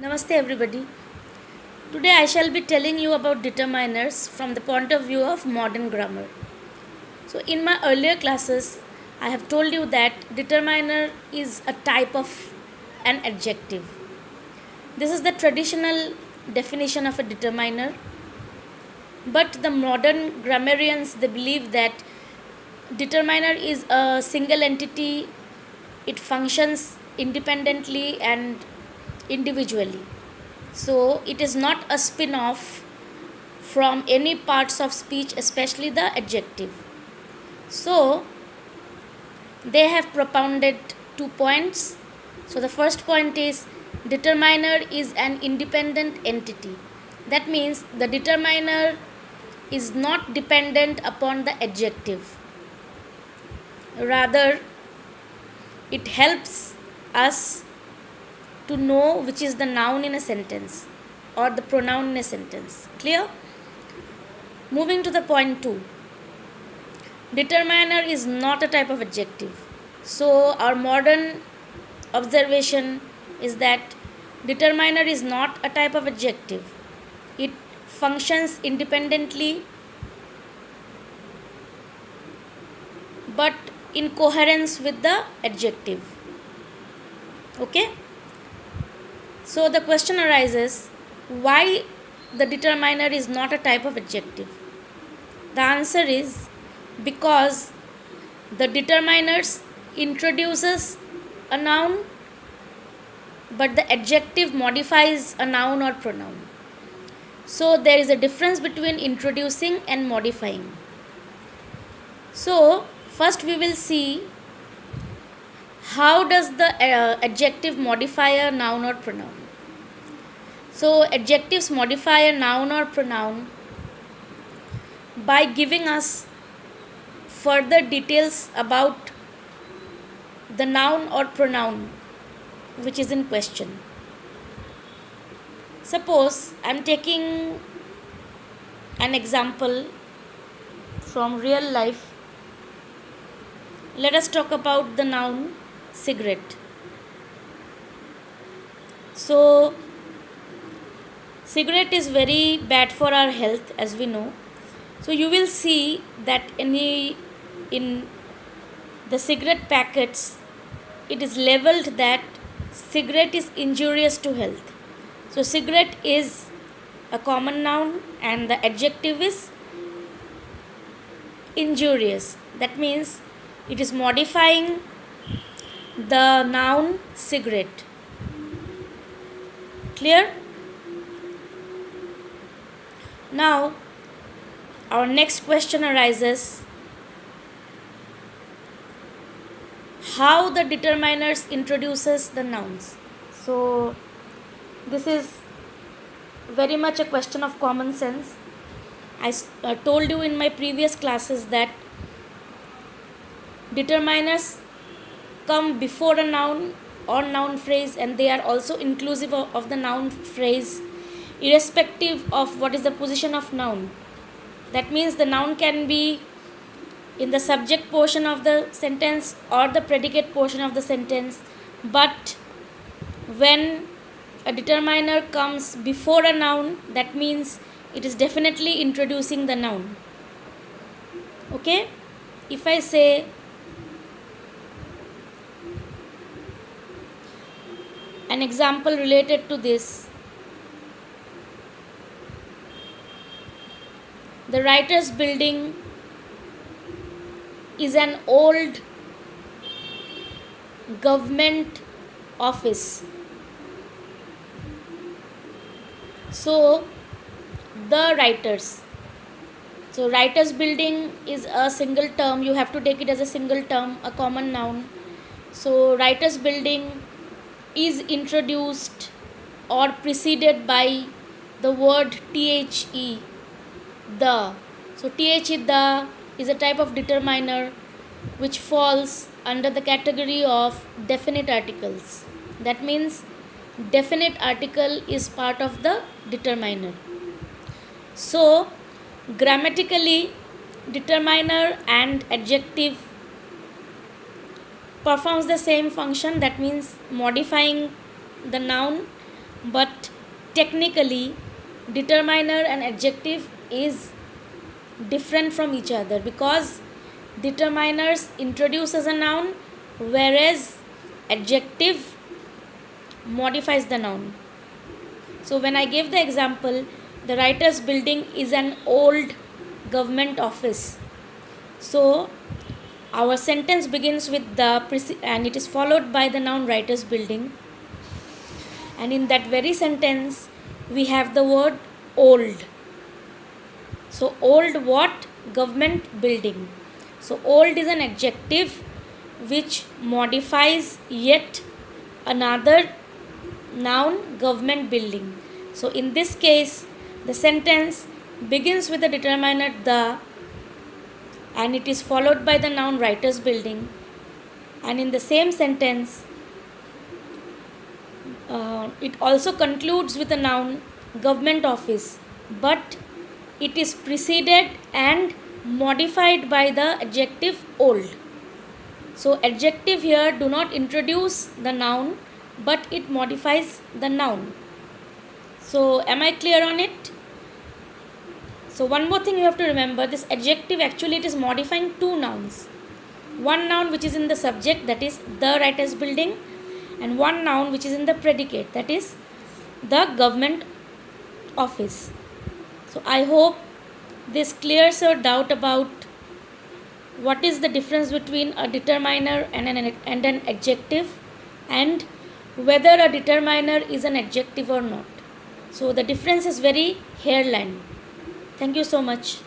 Namaste everybody. Today I shall be telling you about determiners from the point of view of modern grammar. So in my earlier classes I have told you that determiner is a type of an adjective. This is the traditional definition of a determiner, but the modern grammarians they believe that determiner is a single entity. It functions independently and individually. So it is not a spin off from any parts of speech, especially the adjective. So they have propounded 2 points. So the first point is determiner is an independent entity. That means the determiner is not dependent upon the adjective. Rather, it helps us to know which is the noun in a sentence or the pronoun in a sentence. Clear? Moving to the point 2. Determiner is not a type of adjective. So our modern observation is that determiner is not a type of adjective. It functions independently but in coherence with the adjective. Okay? So the question arises, why the determiner is not a type of adjective? The answer is because the determiners introduces a noun but the adjective modifies a noun or pronoun. So there is a difference between introducing and modifying. So first we will see how does the adjective modify a noun or pronoun. So adjectives modify a noun or pronoun by giving us further details about the noun or pronoun which is in question. Suppose I am taking an example from real life. Let us talk about the noun cigarette. So cigarette is very bad for our health, as we know. So you will see that in the cigarette packets it is labeled that cigarette is injurious to health. So cigarette is a common noun and the adjective is injurious. That means it is modifying the noun cigarette. Clear? Now our next question arises, how the determiners introduces the nouns. So this is very much a question of common sense. I told you in my previous classes that determiners come before a noun or noun phrase and they are also inclusive of the noun phrase irrespective of what is the position of noun. That means the noun can be in the subject portion of the sentence or the predicate portion of the sentence, but when a determiner comes before a noun, that means it is definitely introducing the noun. Okay? If I say an example related to this, the writer's building is an old government office. So the writers. So writer's building is a single term. You have to take it as a single term, a common noun. So writer's building is introduced or preceded by the word the. The. So the is a type of determiner which falls under the category of definite articles. That means definite article is part of the determiner. So grammatically determiner and adjective performs the same function, that means modifying the noun but technically determiner and adjective is different from each other, because determiners introduce as a noun, whereas adjective modifies the noun. So when I gave the example, the writer's building is an old government office. So our sentence begins with the and it is followed by the noun writer's building. And in that very sentence, we have the word old. So old what? Government building. So old is an adjective which modifies yet another noun, government building. So in this case, the sentence begins with the determiner the, and it is followed by the noun writer's building. And in the same sentence, it also concludes with the noun government office, but it is preceded and modified by the adjective old. So adjective here do not introduce the noun, but it modifies the noun. So am I clear on it? So one more thing you have to remember, this adjective actually it is modifying two nouns. One noun which is in the subject, that is the writer's building, and one noun which is in the predicate, that is the government office. So I hope this clears your doubt about what is the difference between a determiner and an adjective, and whether a determiner is an adjective or not. So the difference is very hairline. Thank you so much.